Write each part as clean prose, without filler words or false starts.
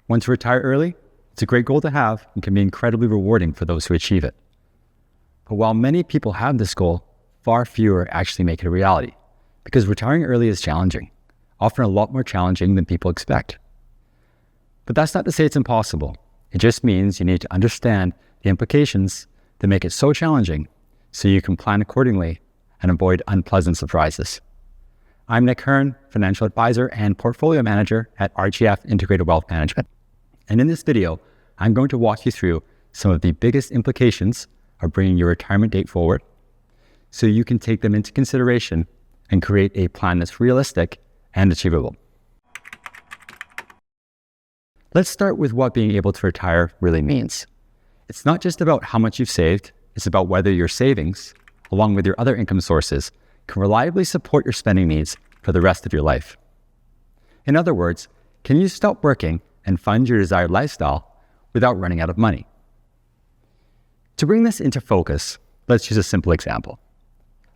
Want to retire early? It's a great goal to have and can be incredibly rewarding for those who achieve it. But while many people have this goal, far fewer actually make it a reality, because retiring early is challenging, often a lot more challenging than people expect. But that's not to say it's impossible. It just means you need to understand the implications that make it so challenging so you can plan accordingly and avoid unpleasant surprises. I'm Nick Hearne, financial advisor and portfolio manager at RGF Integrated Wealth Management. And in this video, I'm going to walk you through some of the biggest implications of bringing your retirement date forward so you can take them into consideration and create a plan that's realistic and achievable. Let's start with what being able to retire really means. It's not just about how much you've saved, it's about whether your savings, along with your other income sources, can reliably support your spending needs for the rest of your life. In other words, can you stop working and fund your desired lifestyle without running out of money? To bring this into focus, let's use a simple example.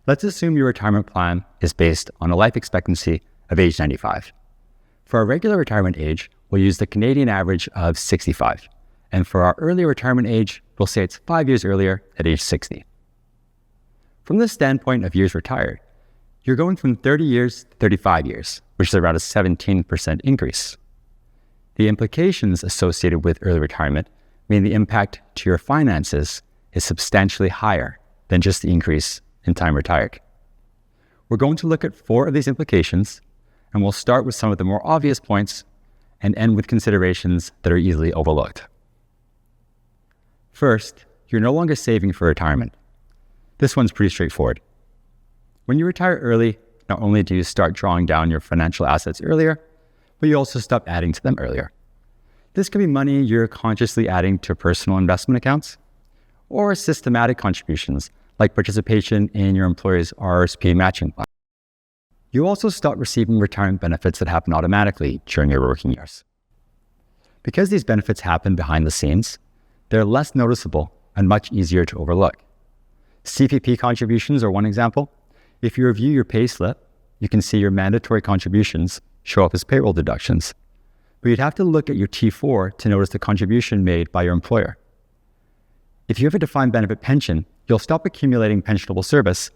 Let's assume your retirement plan is based on a life expectancy of age 95. For our regular retirement age, we'll use the Canadian average of 65. And for our early retirement age, we'll say it's 5 years earlier at age 60. From the standpoint of years retired, you're going from 30 years to 35 years, which is around a 17% increase. The implications associated with early retirement mean the impact to your finances is substantially higher than just the increase in time retired. We're going to look at 4 of these implications, and we'll start with some of the more obvious points and end with considerations that are easily overlooked. First, you're no longer saving for retirement. This one's pretty straightforward. When you retire early, not only do you start drawing down your financial assets earlier, but you also stop adding to them earlier. This could be money you're consciously adding to personal investment accounts, or systematic contributions like participation in your employer's RRSP matching plan. You also stop receiving retirement benefits that happen automatically during your working years. Because these benefits happen behind the scenes, they're less noticeable and much easier to overlook. CFP contributions are one example. If you review your pay slip, you can see your mandatory contributions show up as payroll deductions. But you'd have to look at your T4 to notice the contribution made by your employer. If you have a defined benefit pension, you'll stop accumulating pensionable service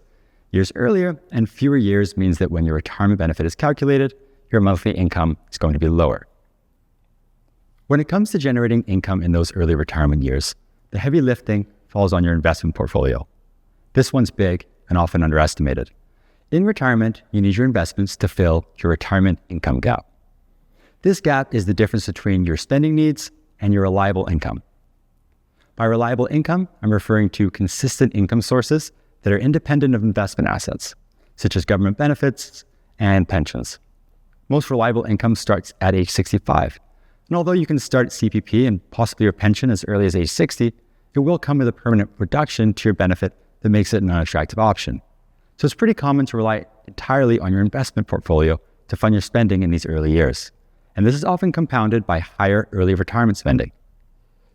years earlier, and fewer years means that when your retirement benefit is calculated, your monthly income is going to be lower. When it comes to generating income in those early retirement years, the heavy lifting falls on your investment portfolio. This one's big and often underestimated. In retirement, you need your investments to fill your retirement income gap. This gap is the difference between your spending needs and your reliable income. By reliable income, I'm referring to consistent income sources that are independent of investment assets, such as government benefits and pensions. Most reliable income starts at age 65. And although you can start CPP and possibly your pension as early as age 60, it will come with a permanent reduction to your benefit that makes it an unattractive option. So it's pretty common to rely entirely on your investment portfolio to fund your spending in these early years. And this is often compounded by higher early retirement spending.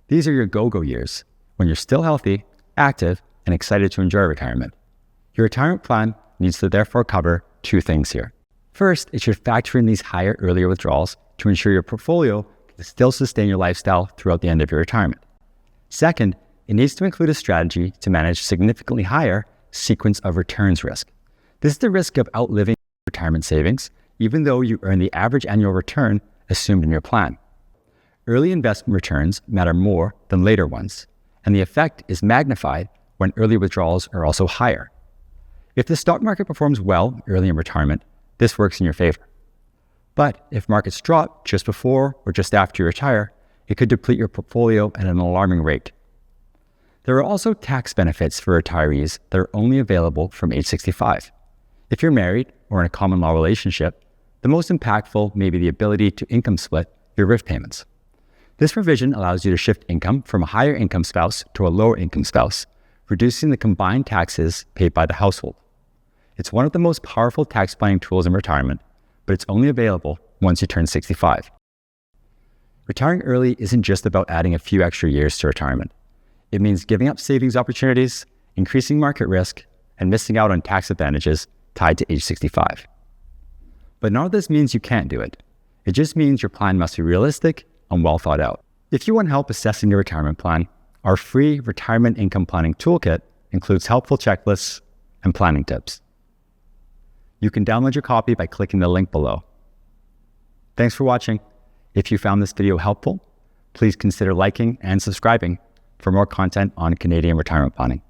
These are your go-go years, when you're still healthy, active, and excited to enjoy retirement. Your retirement plan needs to therefore cover 2 things here. First, it should factor in these higher earlier withdrawals to ensure your portfolio can still sustain your lifestyle throughout the end of your retirement. Second, it needs to include a strategy to manage significantly higher sequence of returns risk. This is the risk of outliving retirement savings, even though you earn the average annual return assumed in your plan. Early investment returns matter more than later ones, and the effect is magnified when early withdrawals are also higher. If the stock market performs well early in retirement, this works in your favor. But if markets drop just before or just after you retire, it could deplete your portfolio at an alarming rate. There are also tax benefits for retirees that are only available from age 65. If you're married or in a common law relationship, the most impactful may be the ability to income split your RIF payments. This provision allows you to shift income from a higher income spouse to a lower income spouse, reducing the combined taxes paid by the household. It's one of the most powerful tax planning tools in retirement, but it's only available once you turn 65. Retiring early isn't just about adding a few extra years to retirement. It means giving up savings opportunities, increasing market risk, and missing out on tax advantages tied to age 65. But none of this means you can't do it. It just means your plan must be realistic, and well thought out. If you want help assessing your retirement plan, our free Retirement Income Planning Toolkit includes helpful checklists and planning tips. You can download your copy by clicking the link below. Thanks for watching. If you found this video helpful, please consider liking and subscribing for more content on Canadian retirement planning.